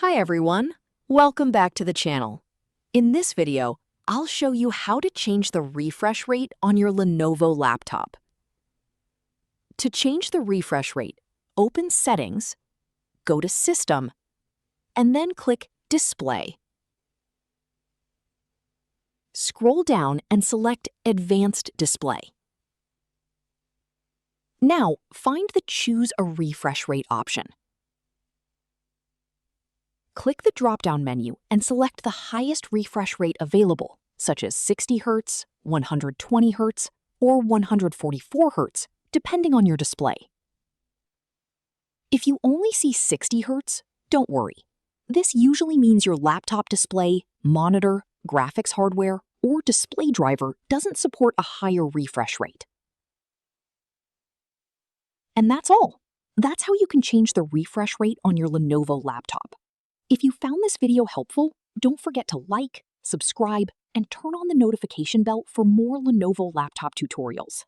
Hi everyone, welcome back to the channel. In this video, I'll show you how to change the refresh rate on your Lenovo laptop. To change the refresh rate, open Settings, go to System, and then click Display. Scroll down and select Advanced Display. Now, find the Choose a Refresh Rate option. Click the drop-down menu and select the highest refresh rate available, such as 60 Hz, 120 Hz, or 144 Hz, depending on your display. If you only see 60 Hz, don't worry. This usually means your laptop display, monitor, graphics hardware, or display driver doesn't support a higher refresh rate. And that's all. That's how you can change the refresh rate on your Lenovo laptop. If you found this video helpful, don't forget to like, subscribe, and turn on the notification bell for more Lenovo laptop tutorials.